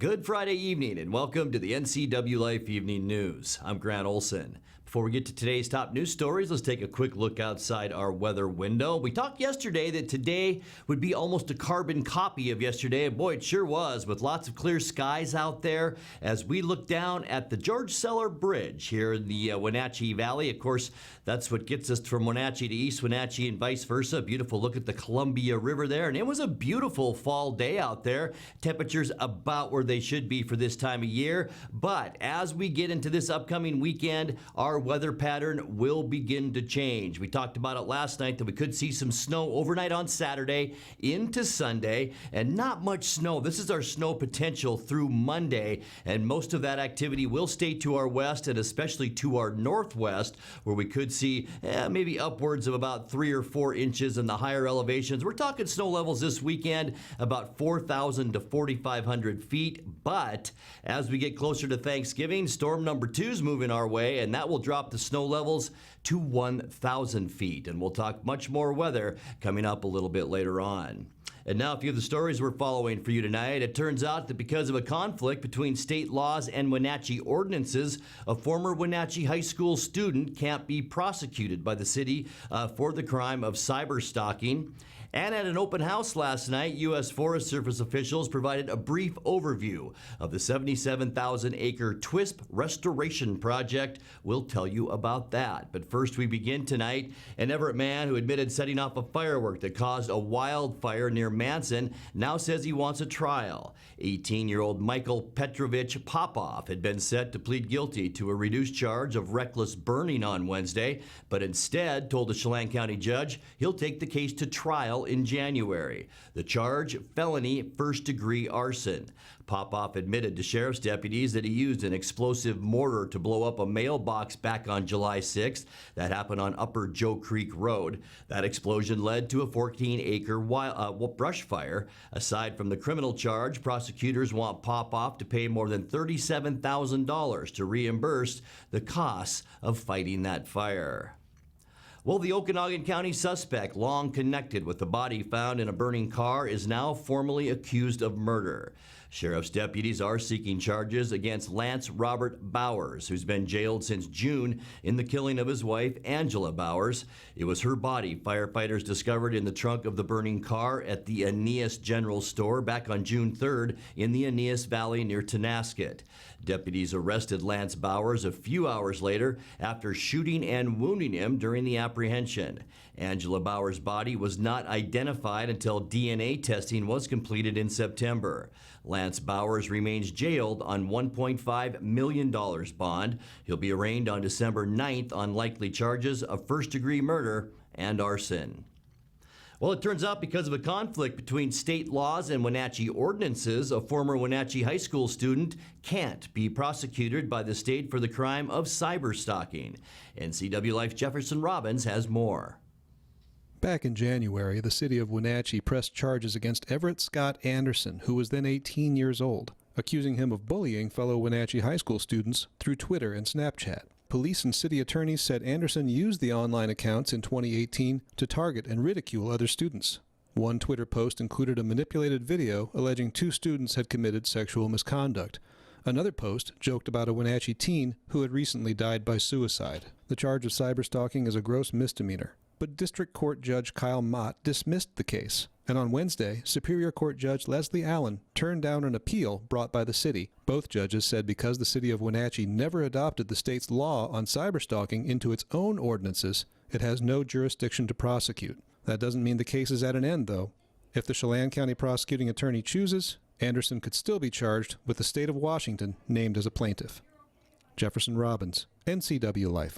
Good Friday evening and welcome to the NCWLIFE Evening News. I'm Grant Olson. Before we get to today's top news stories, let's take a quick look outside our weather window. We talked yesterday that today would be almost a carbon copy of yesterday. Boy, it sure was, with lots of clear skies out there as we look down at the George Seller Bridge here in the Wenatchee Valley. Of course, that's what gets us from Wenatchee to East Wenatchee and vice versa. Beautiful look at the Columbia River there, and it was a beautiful fall day out there. Temperatures about where they should be for this time of year, but as we get into this upcoming weekend, our weather pattern will begin to change. We talked about it last night that we could see some snow overnight on Saturday into Sunday, and not much snow. This is our snow potential through Monday, and most of that activity will stay to our west and especially to our northwest, where we could see maybe upwards of about 3 or 4 inches in the higher elevations. We're talking snow levels this weekend about 4,000 to 4,500 feet. But as we get closer to Thanksgiving, storm number 2 is moving our way, and that will drop the snow levels to 1,000 feet. And we'll talk much more weather coming up a little bit later on. And now a few of the stories we're following for you tonight. It turns out that because of a conflict between state laws and Wenatchee ordinances, a former Wenatchee high school student can't be prosecuted by the city for the crime of cyber stalking. And at an open house last night, U.S. Forest Service officials provided a brief overview of the 77,000-acre TWISP restoration project. We'll tell you about that. But first, we begin tonight. An Everett man who admitted setting off a firework that caused a wildfire near Manson now says he wants a trial. 18-year-old Michael Petrovich Popoff had been set to plead guilty to a reduced charge of reckless burning on Wednesday, but instead told a Chelan County judge he'll take the case to trial in January. The charge, felony first-degree arson. Popoff admitted to sheriff's deputies that he used an explosive mortar to blow up a mailbox back on July 6th. That happened on Upper Joe Creek Road. That explosion led to a 14-acre brush fire. Aside from the criminal charge, prosecutors want Popoff to pay more than $37,000 to reimburse the costs of fighting that fire. Well, the Okanogan County suspect, long connected with the body found in a burning car, is now formally accused of murder. Sheriff's deputies are seeking charges against Lance Robert Bowers, who's been jailed since June in the killing of his wife, Angela Bowers. It was her body firefighters discovered in the trunk of the burning car at the Aeneas General Store back on June 3rd in the Aeneas Valley near Tonasket. Deputies arrested Lance Bowers a few hours later after shooting and wounding him during the apprehension. Angela Bowers' body was not identified until DNA testing was completed in September. Lance Bowers remains jailed on $1.5 million bond. He'll be arraigned on December 9th on likely charges of first-degree murder and arson. Well, it turns out because of a conflict between state laws and Wenatchee ordinances, a former Wenatchee high school student can't be prosecuted by the state for the crime of cyber stalking. NCWLIFE Jefferson Robbins has more. Back in January, the city of Wenatchee pressed charges against Everett Scott Anderson, who was then 18 years old, accusing him of bullying fellow Wenatchee high school students through Twitter and Snapchat. Police and city attorneys said Anderson used the online accounts in 2018 to target and ridicule other students. One Twitter post included a manipulated video alleging 2 students had committed sexual misconduct. Another post joked about a Wenatchee teen who had recently died by suicide. The charge of cyberstalking is a gross misdemeanor, but District Court Judge Kyle Mott dismissed the case. And on Wednesday, Superior Court Judge Leslie Allen turned down an appeal brought by the city. Both judges said because the city of Wenatchee never adopted the state's law on cyberstalking into its own ordinances, it has no jurisdiction to prosecute. That doesn't mean the case is at an end, though. If the Chelan County prosecuting attorney chooses, Anderson could still be charged with the state of Washington named as a plaintiff. Jefferson Robbins, NCWLIFE.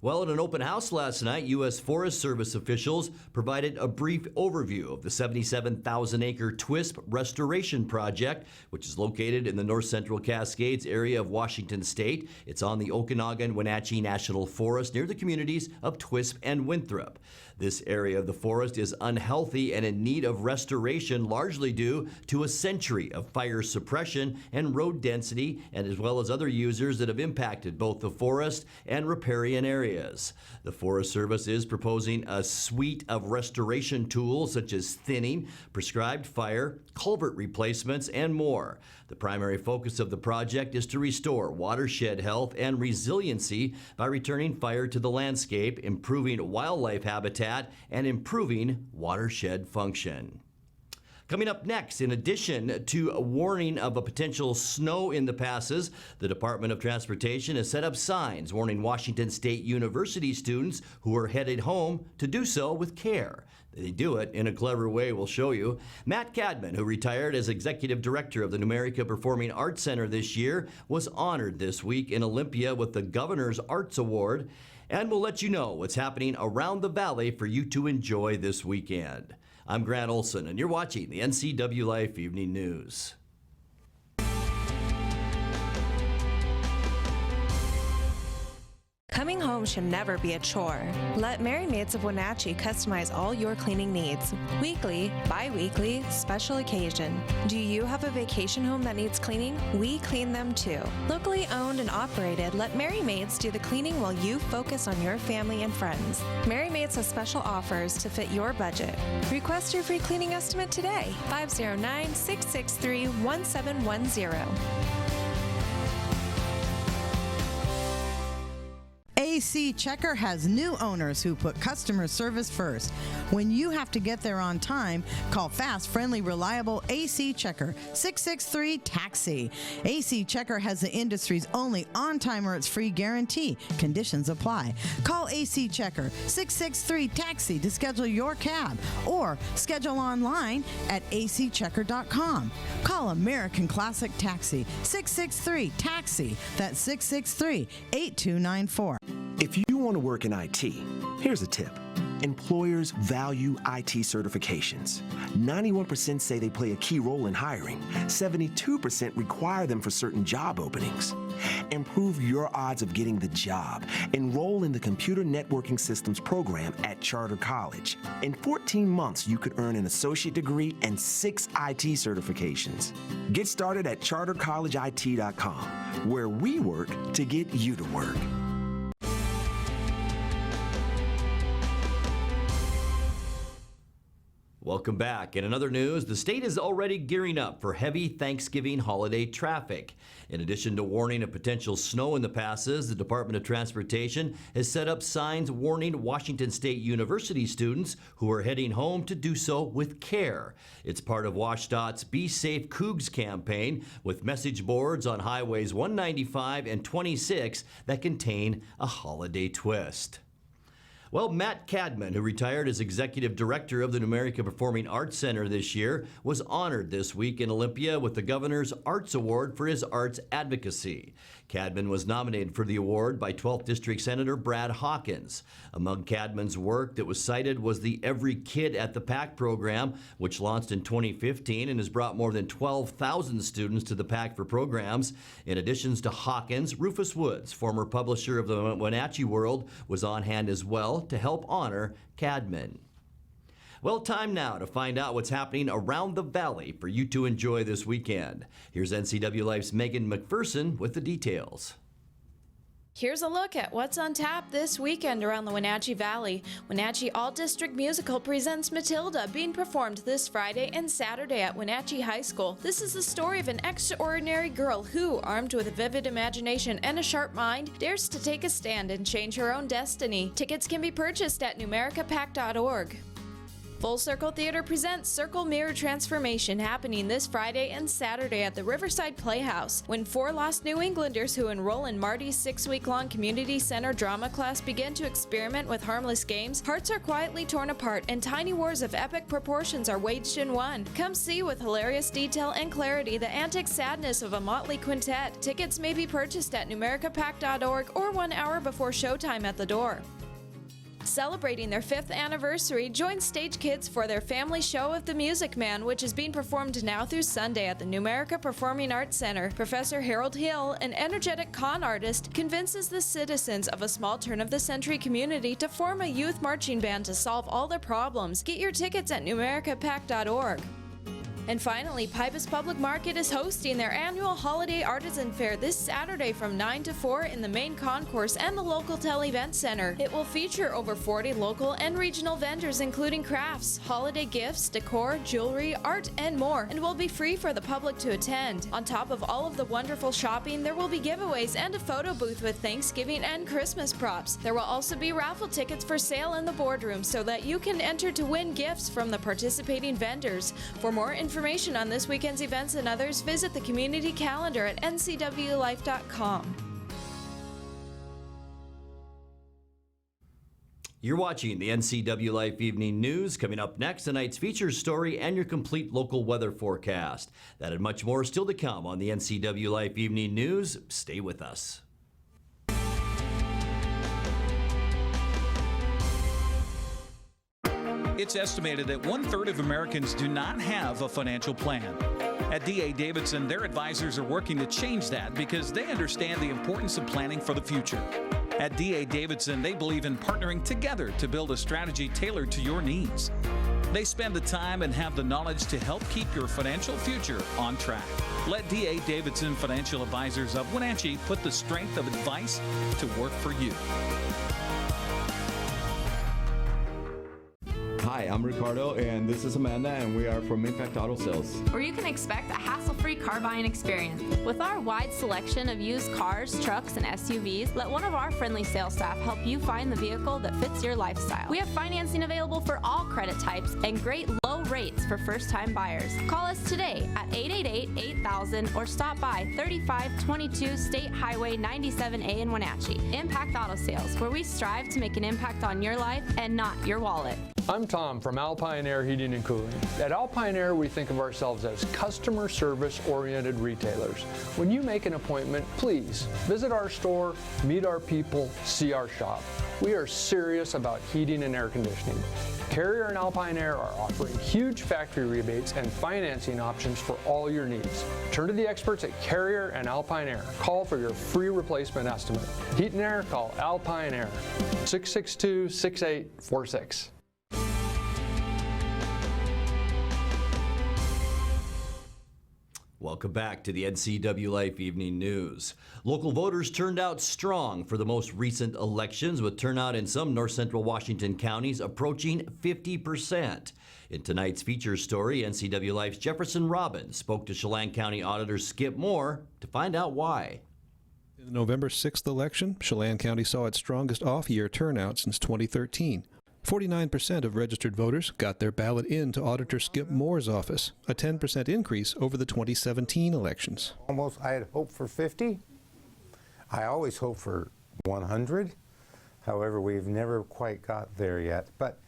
Well, at an open house last night, U.S. Forest Service officials provided a brief overview of the 77,000-acre TWISP restoration project, which is located in the north central Cascades area of Washington state. It's on the Okanogan-Wenatchee National Forest near the communities of TWISP and Winthrop. This area of the forest is unhealthy and in need of restoration, largely due to a century of fire suppression and road density, and as well as other users that have impacted both the forest and riparian areas. areas. The Forest Service is proposing a suite of restoration tools such as thinning, prescribed fire, culvert replacements, and more. The primary focus of the project is to restore watershed health and resiliency by returning fire to the landscape, improving wildlife habitat, and improving watershed function. Coming up next, in addition to a warning of a potential snow in the passes, the Department of Transportation has set up signs warning Washington State University students who are headed home to do so with care. They do it in a clever way, we'll show you. Matt Cadman, who retired as executive director of the Numerica Performing Arts Center this year, was honored this week in Olympia with the Governor's Arts Award. And we'll let you know what's happening around the valley for you to enjoy this weekend. I'm Grant Olson, and you're watching the NCWLIFE Evening News. Coming home should never be a chore. Let Merry Maids of Wenatchee customize all your cleaning needs. Weekly, bi-weekly, special occasion. Do you have a vacation home that needs cleaning? We clean them too. Locally owned and operated, let Merry Maids do the cleaning while you focus on your family and friends. Merry Maids has special offers to fit your budget. Request your free cleaning estimate today. 509-663-1710. AC Checker has new owners who put customer service first. When you have to get there on time, call fast, friendly, reliable AC Checker, 663-TAXI. AC Checker has the industry's only on-time or it's free guarantee. Conditions apply. Call AC Checker, 663-TAXI to schedule your cab or schedule online at acchecker.com. Call American Classic Taxi, 663-TAXI. That's 663-8294. If you want to work in IT, here's a tip. Employers value IT certifications. 91% say they play a key role in hiring. 72% require them for certain job openings. Improve your odds of getting the job. Enroll in the Computer Networking Systems program at Charter College. In 14 months, you could earn an associate degree and 6 IT certifications. Get started at chartercollegeIT.com, where we work to get you to work. Welcome back. In another news, the state is already gearing up for heavy Thanksgiving holiday traffic. In addition to warning of potential snow in the passes, the Department of Transportation has set up signs warning Washington State University students who are heading home to do so with care. It's part of WashDOT's Be Safe Cougs campaign, with message boards on highways 195 and 26 that contain a holiday twist. Well, Matt Cadman, who retired as executive director of the Numerica Performing Arts Center this year, was honored this week in Olympia with the Governor's Arts Award for his arts advocacy. Cadman was nominated for the award by 12th District Senator Brad Hawkins. Among Cadman's work that was cited was the Every Kid at the PAC program, which launched in 2015 and has brought more than 12,000 students to the PAC for programs. In addition to Hawkins, Rufus Woods, former publisher of the Wenatchee World, was on hand as well to help honor Cadman. Well, time now to find out what's happening around the valley for you to enjoy this weekend. Here's NCWLIFE's Megan McPherson with the details. Here's a look at what's on tap this weekend around the Wenatchee Valley. Wenatchee All-District Musical presents Matilda, being performed this Friday and Saturday at Wenatchee High School. This is the story of an extraordinary girl who, armed with a vivid imagination and a sharp mind, dares to take a stand and change her own destiny. Tickets can be purchased at numericapac.org. Full Circle Theater presents Circle Mirror Transformation, happening this Friday and Saturday at the Riverside Playhouse. When 4 lost New Englanders who enroll in Marty's 6-week-long community center drama class begin to experiment with harmless games, hearts are quietly torn apart and tiny wars of epic proportions are waged in one. Come see with hilarious detail and clarity the antic sadness of a motley quintet. Tickets may be purchased at numericapac.org or 1 hour before showtime at the door. Celebrating their 5th anniversary, join Stage Kids for their family show of The Music Man, which is being performed now through Sunday at the Numerica Performing Arts Center. Professor Harold Hill, an energetic con artist, convinces the citizens of a small turn-of-the-century community to form a youth marching band to solve all their problems. Get your tickets at numericapac.org. And finally, Pybus Public Market is hosting their annual holiday artisan fair this Saturday from 9 to 4 in the main concourse and the local Event Center. It will feature over 40 local and regional vendors, including crafts, holiday gifts, decor, jewelry, art, and more, and will be free for the public to attend. On top of all of the wonderful shopping, there will be giveaways and a photo booth with Thanksgiving and Christmas props. There will also be raffle tickets for sale in the boardroom so that you can enter to win gifts from the participating vendors. For more information on this weekend's events and others, visit the community calendar at ncwlife.com. You're watching the NCWLIFE Evening News. Coming up next, tonight's feature story and your complete local weather forecast. That and much more still to come on the NCWLIFE Evening News. Stay with us. It's estimated that 1/3 of Americans do not have a financial plan. At D.A. Davidson, their advisors are working to change that because they understand the importance of planning for the future. At D.A. Davidson, they believe in partnering together to build a strategy tailored to your needs. They spend the time and have the knowledge to help keep your financial future on track. Let D.A. Davidson Financial Advisors of Wenatchee put the strength of advice to work for you. Hi, I'm Ricardo, and this is Amanda, and we are from Impact Auto Sales. Where you can expect a hassle-free car buying experience. With our wide selection of used cars, trucks, and SUVs, let one of our friendly sales staff help you find the vehicle that fits your lifestyle. We have financing available for all credit types and great low rates for first-time buyers. Call us today at 888-8000 or stop by 3522 State Highway 97A in Wenatchee. Impact Auto Sales, where we strive to make an impact on your life and not your wallet. I'm Tom from Alpine Air Heating and Cooling. At Alpine Air, we think of ourselves as customer service-oriented retailers. When you make an appointment, please visit our store, meet our people, see our shop. We are serious about heating and air conditioning. Carrier and Alpine Air are offering huge factory rebates and financing options for all your needs. Turn to the experts at Carrier and Alpine Air. Call for your free replacement estimate. Heat and air, call Alpine Air, 662-6846. Welcome back to the NCWLIFE Evening News. Local voters turned out strong for the most recent elections, with turnout in some north central Washington counties approaching 50%. In tonight's feature story, NCWLIFE's Jefferson Robbins spoke to Chelan County Auditor Skip Moore to find out why. In the November 6th election, Chelan County saw its strongest off-year turnout since 2013. 49% of registered voters got their ballot in to Auditor Skip Moore's office, a 10% increase over the 2017 elections. Almost, I had hoped for 50. I always hope for 100. However, we've never quite got there yet. But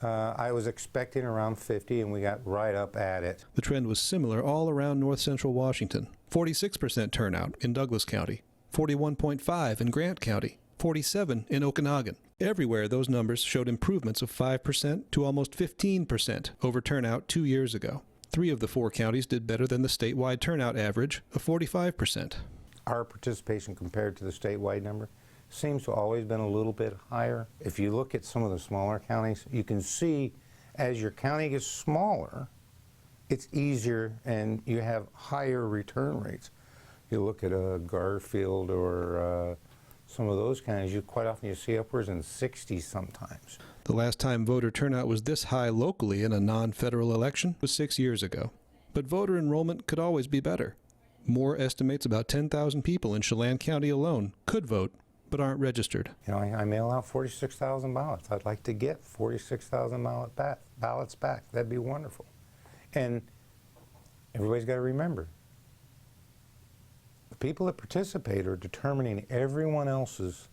I was expecting around 50, and we got right up at it. The trend was similar all around north central Washington. 46% turnout in Douglas County, 41.5% in Grant County, 47% in Okanogan. Everywhere, those numbers showed improvements of 5% to almost 15% over turnout 2 years ago. 3 of the 4 counties did better than the statewide turnout average of 45%. Our participation compared to the statewide number seems to always been a little bit higher. If you look at some of the smaller counties, you can see as your county gets smaller, it's easier and you have higher return rates. You look at Garfield or some of those counties, quite often you see upwards in 60 sometimes. The last time voter turnout was this high locally in a non-federal election was 6 years ago. But voter enrollment could always be better. Moore estimates about 10,000 people in Chelan County alone could vote, but aren't registered. You know, I mail out 46,000 ballots. I'd like to get 46,000 ballots back. That'd be wonderful. And everybody's got to remember, the people that participate are determining everyone else's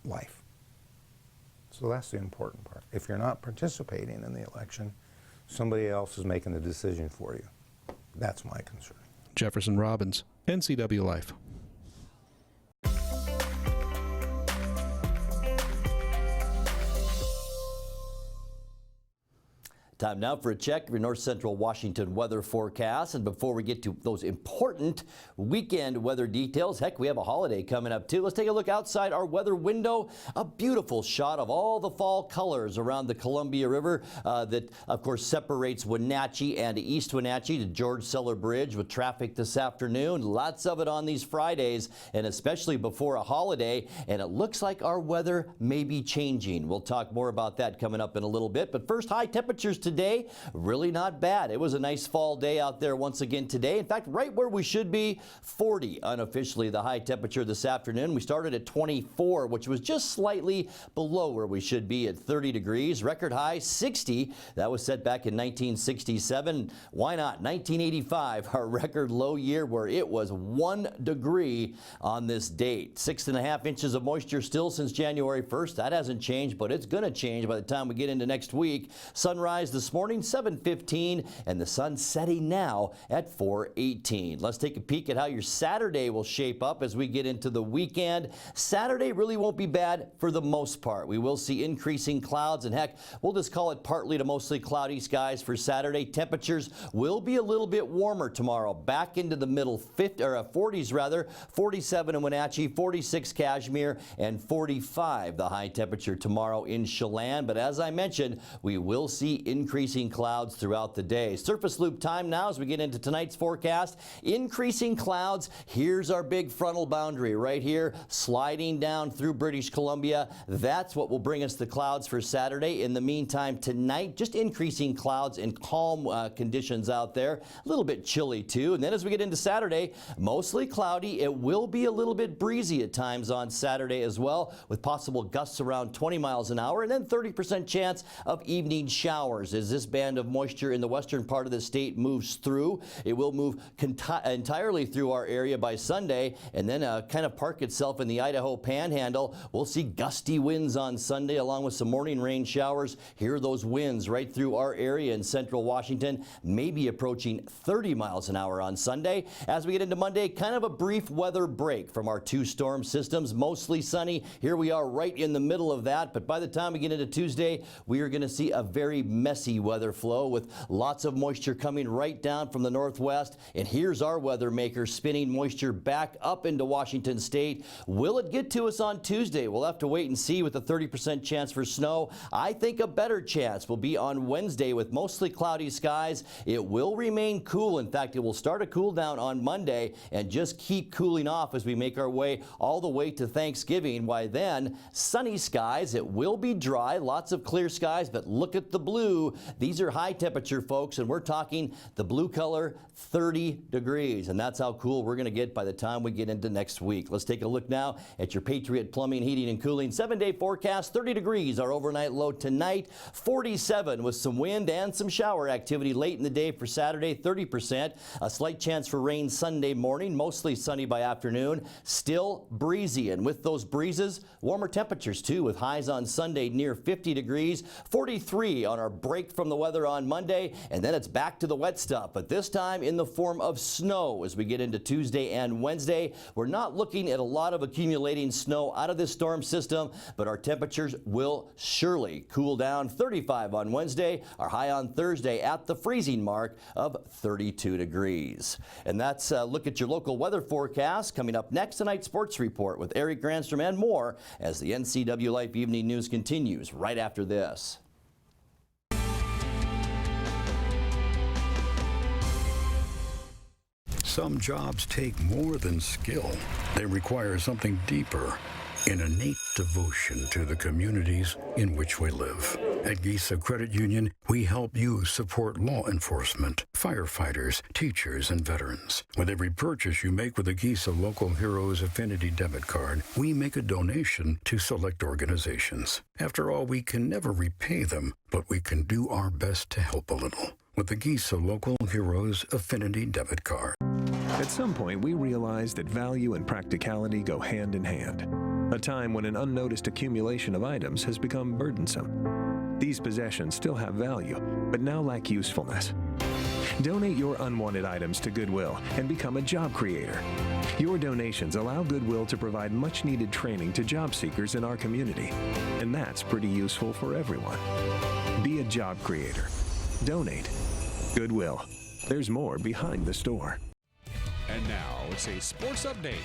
life. So that's the important part. If you're not participating in the election, somebody else is making the decision for you. That's my concern. Jefferson Robbins, NCWLIFE. Time now for a check of your north central Washington weather forecast. And before we get to those important weekend weather details, heck, we have a holiday coming up too. Let's take a look outside our weather window. A beautiful shot of all the fall colors around the Columbia River that, of course, separates Wenatchee and East Wenatchee to George Seller Bridge with traffic this afternoon. Lots of it on these Fridays, and especially before a holiday. And it looks like our weather may be changing. We'll talk more about that coming up in a little bit. But first, high temperatures today, really not bad. It was a nice fall day out there once again today. In fact, right where we should be, 40 unofficially the high temperature this afternoon. We started at 24, which was just slightly below where we should be at 30 degrees. Record high 60. That was set back in 1967. Why not? 1985, our record low year where it was 1 degree on this date. 6.5 inches of moisture still since January 1st. That hasn't changed, but it's going to change by the time we get into next week. Sunrise this morning, 7:15, and the sun setting now at 4:18. Let's take a peek at how your Saturday will shape up as we get into the weekend. Saturday really won't be bad for the most part. We will see increasing clouds, and heck, we'll just call it partly to mostly cloudy skies for Saturday. Temperatures will be a little bit warmer tomorrow, back into the middle 40s rather. 47 in Wenatchee, 46 Cashmere, and 45 the high temperature tomorrow in Chelan. But as I mentioned, we will see increasing clouds throughout the day. Surface loop time now as we get into tonight's forecast. Increasing clouds. Here's our big frontal boundary right here, sliding down through British Columbia. That's what will bring us the clouds for Saturday. In the meantime, tonight, just increasing clouds and calm conditions out there. A little bit chilly too. And then as we get into Saturday, mostly cloudy. It will be a little bit breezy at times on Saturday as well, with possible gusts around 20 miles an hour, and then 30% chance of evening showers as this band of moisture in the western part of the state moves through. It will move entirely through our area by Sunday, and then kind of park itself in the Idaho Panhandle. We'll see gusty winds on Sunday along with some morning rain showers. Hear those winds right through our area in central Washington, maybe approaching 30 miles an hour on Sunday. As we get into Monday, kind of a brief weather break from our two storm systems. Mostly sunny. Here we are right in the middle of that, but by the time we get into Tuesday, we are going to see a very messy weather flow with lots of moisture coming right down from the northwest. And here's our weather maker spinning moisture back up into Washington state. Will it get to us on Tuesday? We'll have to wait and see with a 30% chance for snow. I think a better chance will be on Wednesday with mostly cloudy skies. It will remain cool. In fact, it will start a cool down on Monday and just keep cooling off as we make our way all the way to Thanksgiving. Why then, sunny skies. It will be dry, lots of clear skies, but look at the blue. These are high temperature, folks, and we're talking the blue color, 30 degrees. And that's how cool we're going to get by the time we get into next week. Let's take a look now at your Patriot Plumbing, Heating, and Cooling 7-day forecast. 30 degrees, our overnight low tonight. 47 with some wind and some shower activity late in the day for Saturday, 30%. A slight chance for rain Sunday morning, mostly sunny by afternoon. Still breezy, and with those breezes, warmer temperatures too, with highs on Sunday near 50 degrees. 43 on our break from the weather on Monday, and then it's back to the wet stuff, but this time in the form of snow as we get into Tuesday and Wednesday. We're not looking at a lot of accumulating snow out of this storm system, but our temperatures will surely cool down. 35 on Wednesday, our high on Thursday at the freezing mark of 32 degrees. And that's a look at your local weather forecast. Coming up next, tonight's sports report with Eric Granstrom and more as the NCWLIFE Evening News continues right after this. Some jobs take more than skill. They require something deeper, an innate devotion to the communities in which we live. At Gisa Credit Union, we help you support law enforcement, firefighters, teachers, and veterans. With every purchase you make with a Gisa Local Heroes Affinity debit card, we make a donation to select organizations. After all, we can never repay them, but we can do our best to help a little with the Gisa Local Heroes Affinity debit card. At some point, we realized that value and practicality go hand in hand. A time when an unnoticed accumulation of items has become burdensome. These possessions still have value, but now lack usefulness. Donate your unwanted items to Goodwill and become a job creator. Your donations allow Goodwill to provide much-needed training to job seekers in our community, and that's pretty useful for everyone. Be a job creator. donate. Goodwill. There's more behind the store. And now it's a sports update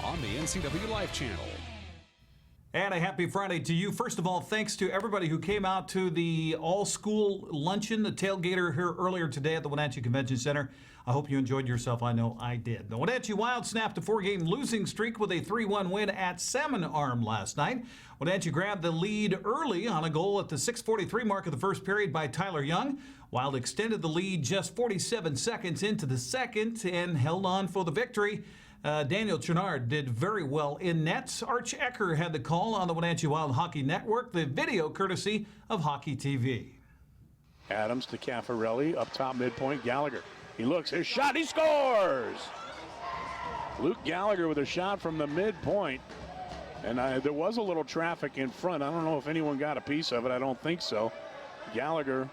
on the NCWLIFE channel. And a happy Friday to you. First of all, thanks to everybody who came out to the all-school luncheon, the tailgater here earlier today at the Wenatchee Convention Center. I hope you enjoyed yourself. I know I did. The Wenatchee Wild snapped a 4-game losing streak with a 3-1 win at Salmon Arm last night. Wenatchee grabbed the lead early on a goal at the 6:43 mark of the first period by Tyler Young. Wild extended the lead just 47 seconds into the second and held on for the victory. Daniel Chenard did very well in net. Arch Ecker had the call on the Wenatchee Wild Hockey Network, the video courtesy of Hockey TV. Adams to Caffarelli, up top midpoint, Gallagher. He looks, his shot, he scores! Luke Gallagher with a shot from the midpoint. And there was a little traffic in front. I don't know if anyone got a piece of it. I don't think so. Gallagher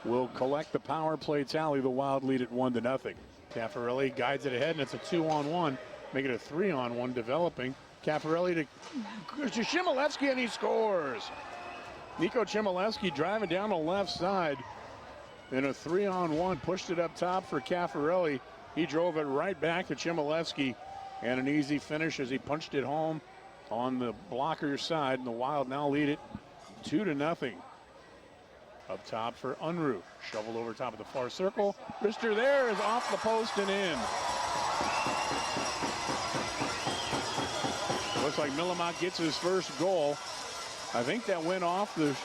will collect the power play tally. The Wild lead at 1-0. Caffarelli guides it ahead, and it's a 2-on-1. Make it a 3-on-1 developing. Caffarelli to Chmielewski, and he scores. Nico Chmielewski driving down the left side in a 3-on-1. Pushed it up top for Caffarelli. He drove it right back to Chmielewski, and an easy finish as he punched it home on the blocker's side. And the Wild now lead it 2-0. Up top for Unruh. Shoveled over top of the far circle. Rister there is off the post and in. Looks like Millimot gets his first goal. I think that went off the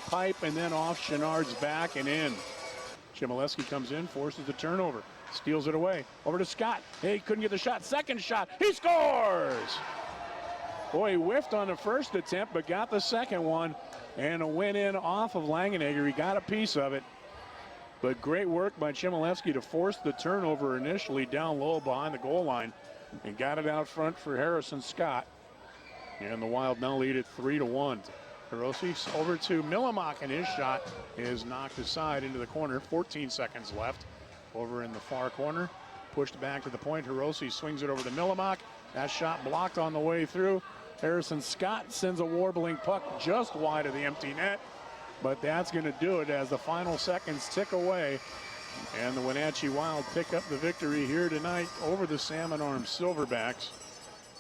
pipe and then off Chenard's back and in. Chmielewski comes in, forces the turnover, steals it away. Over to Scott. Hey, couldn't get the shot. Second shot. He scores! Boy, he whiffed on the first attempt, but got the second one. And a win in off of Langenegger. He got a piece of it. But great work by Chmielewski to force the turnover initially down low behind the goal line and got it out front for Harrison Scott. And the Wild now lead it 3-1. Hiroshi over to Millimot, and his shot is knocked aside into the corner. 14 seconds left over in the far corner. Pushed back to the point. Hiroshi swings it over to Millimot. That shot blocked on the way through. Harrison Scott sends a warbling puck just wide of the empty net, but that's going to do it as the final seconds tick away, and the Wenatchee Wild pick up the victory here tonight over the Salmon Arm Silverbacks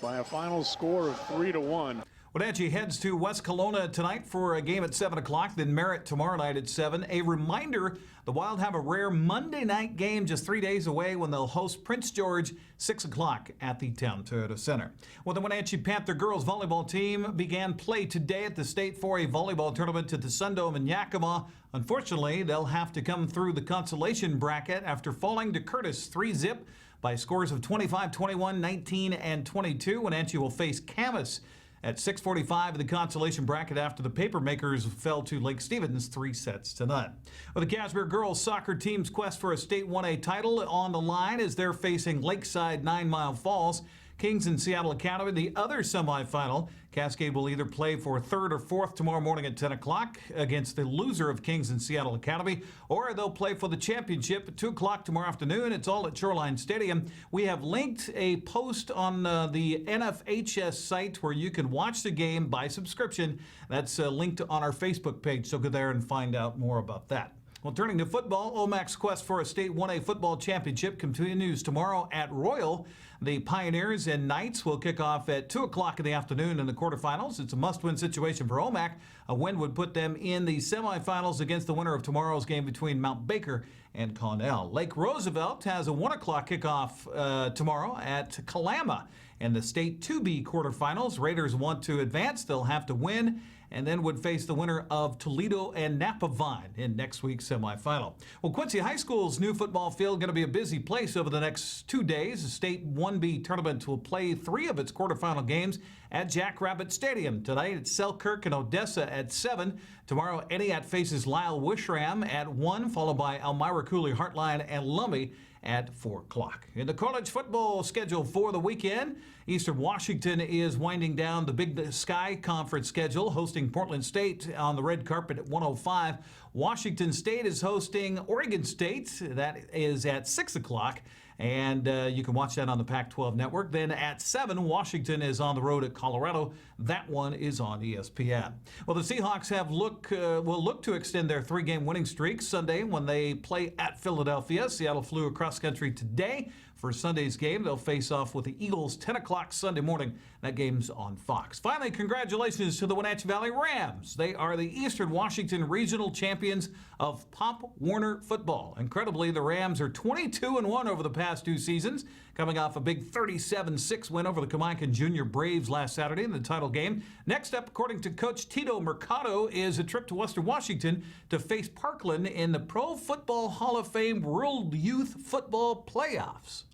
by a final score of 3-1. Wenatchee heads to West Kelowna tonight for a game at 7 o'clock, then Merritt tomorrow night at 7. A reminder, the Wild have a rare Monday night game just 3 days away when they'll host Prince George, 6 o'clock at the Town Toyota Center. Well, the Wenatchee Panther girls volleyball team began play today at the State 4A volleyball tournament at the Sundome in Yakima. Unfortunately, they'll have to come through the consolation bracket after falling to Curtis 3-0 by scores of 25, 21, 19, and 22. Wenatchee will face Camas at 6:45 in the consolation bracket after the Papermakers fell to Lake Stevens 3-0. Well, the Casimir girls soccer team's quest for a State 1A title on the line as they're facing Lakeside 9 Mile Falls. Kings and Seattle Academy, the other semifinal. Cascade will either play for third or fourth tomorrow morning at 10 o'clock against the loser of Kings and Seattle Academy, or they'll play for the championship at 2 o'clock tomorrow afternoon. It's all at Shoreline Stadium. We have linked a post on the NFHS site where you can watch the game by subscription. That's linked on our Facebook page, so go there and find out more about that. Well, turning to football, OMAC's quest for a State 1A football championship continues tomorrow at Royal. The Pioneers and Knights will kick off at 2 o'clock in the afternoon in the quarterfinals. It's a must-win situation for OMAC. A win would put them in the semifinals against the winner of tomorrow's game between Mount Baker and Connell. Lake Roosevelt has a 1 o'clock kickoff tomorrow at Kalama. In the State 2B quarterfinals, Raiders want to advance. They'll have to win and then would face the winner of Toledo and Napa Vine in next week's semifinal. Well, Quincy High School's new football field going to be a busy place over the next 2 days. The State 1B tournament will play 3 of its quarterfinal games at Jackrabbit Stadium. Tonight it's Selkirk and Odessa at 7. Tomorrow, Etiat faces Lyle Wishram at 1, followed by Elmira Cooley Heartline and Lummi at 4 o'clock. In the college football schedule for the weekend, Eastern Washington is winding down the Big Sky Conference schedule, hosting Portland State on the red carpet at 1:05. Washington State is hosting Oregon State. That is at 6 o'clock. And you can watch that on the Pac-12 network. Then at 7, Washington is on the road at Colorado. That one is on ESPN. Well, the Seahawks will look to extend their 3-game winning streak Sunday when they play at Philadelphia. Seattle flew across country today for Sunday's game. They'll face off with the Eagles 10 o'clock Sunday morning. That game's on Fox. Finally, congratulations to the Wenatchee Valley Rams. They are the Eastern Washington Regional Champions of Pop Warner football. Incredibly, the Rams are 22-1 over the past 2 seasons, coming off a big 37-6 win over the Kamaikan Junior Braves last Saturday in the title game. Next up, according to Coach Tito Mercado, is a trip to Western Washington to face Parkland in the Pro Football Hall of Fame World Youth Football Playoffs.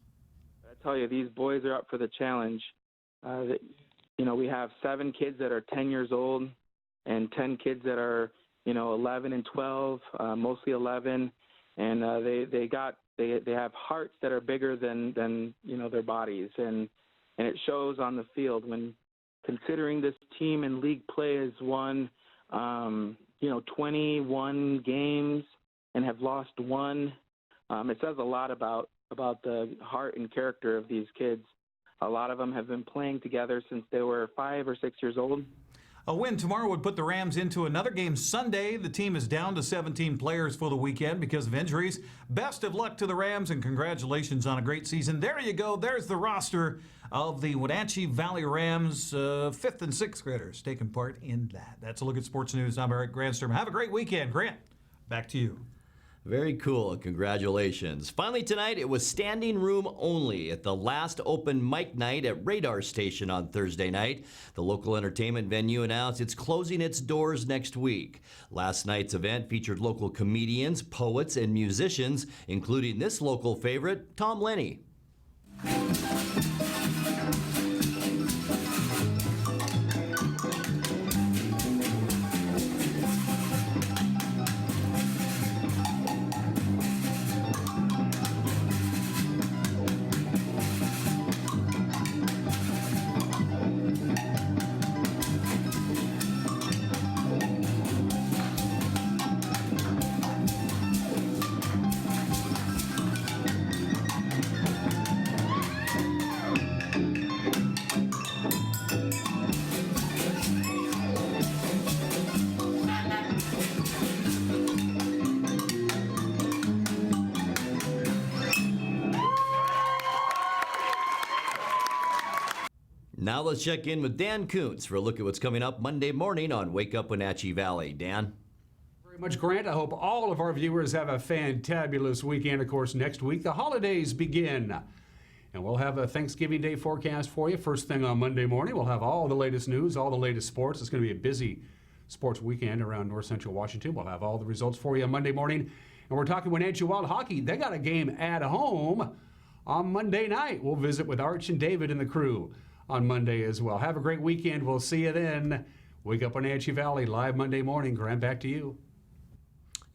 I tell you, these boys are up for the challenge. We have 7 kids that are 10 years old and 10 kids that are, 11 and 12, mostly 11, and they have hearts that are bigger than their bodies, and it shows on the field. When considering this team in league play has won 21 games and have lost 1, it says a lot about the heart and character of these kids. A lot of them have been playing together since they were 5 or 6 years old. A win tomorrow would put the Rams into another game Sunday. The team is down to 17 players for the weekend because of injuries. Best of luck to the Rams and congratulations on a great season. There you go. There's the roster of the Wenatchee Valley Rams, 5th and 6th graders taking part in that. That's a look at sports news. I'm Eric Granstrom. Have a great weekend. Grant, back to you. Very cool. Congratulations. Finally tonight, it was standing room only at the last open mic night at Radar Station on Thursday night. The local entertainment venue announced it's closing its doors next week. Last night's event featured local comedians, poets, and musicians, including this local favorite, Tom Lenny. Now let's check in with Dan Kuntz for a look at what's coming up Monday morning on Wake Up Wenatchee Valley. Dan? Very much, Grant. I hope all of our viewers have a fantabulous weekend. Of course, next week the holidays begin. And we'll have a Thanksgiving Day forecast for you. First thing on Monday morning, we'll have all the latest news, all the latest sports. It's going to be a busy sports weekend around North Central Washington. We'll have all the results for you on Monday morning. And we're talking Wenatchee Wild Hockey. They got a game at home on Monday night. We'll visit with Arch and David and the crew on Monday as well. Have a great weekend. We'll see you then. Wake Up Wenatchee Valley, live Monday morning. Grant, back to you.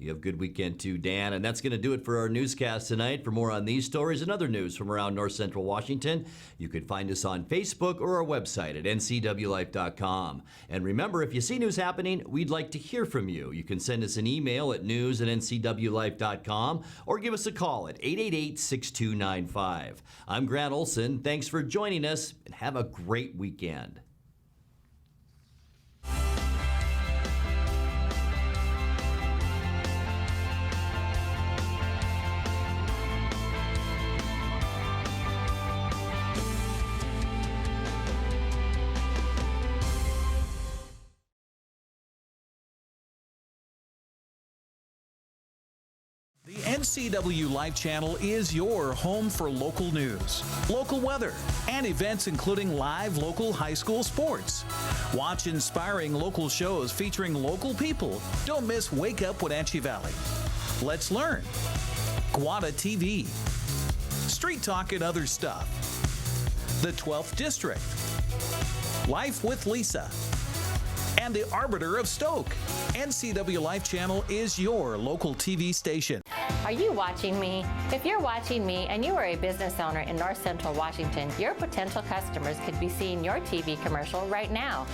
You have a good weekend too, Dan. And that's going to do it for our newscast tonight. For more on these stories and other news from around North Central Washington, you can find us on Facebook or our website at ncwlife.com. And remember, if you see news happening, we'd like to hear from you. You can send us an email at news@ncwlife.com or give us a call at 888-6295. I'm Grant Olson. Thanks for joining us and have a great weekend. The NCWLIFE channel is your home for local news, local weather, and events including live local high school sports. Watch inspiring local shows featuring local people. Don't miss Wake Up Wenatchee Valley. Let's learn. Guada TV. Street Talk and other stuff. The 12th District. Life with Lisa. And the Arbiter of Stoke. NCWLIFE channel is your local TV station. Are you watching me? If you're watching me and you are a business owner in North Central Washington, your potential customers could be seeing your TV commercial right now.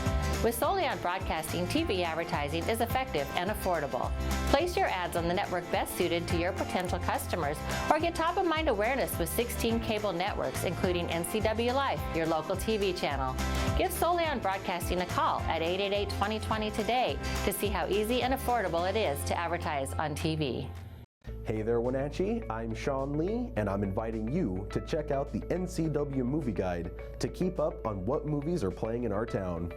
With Solion Broadcasting, TV advertising is effective and affordable. Place your ads on the network best suited to your potential customers, or get top-of-mind awareness with 16 cable networks, including NCWLIFE, your local TV channel. Give Solion Broadcasting a call at 888-2020 today to see how easy and affordable it is to advertise on TV. Hey there, Wenatchee. I'm Sean Lee, and I'm inviting you to check out the NCW Movie Guide to keep up on what movies are playing in our town.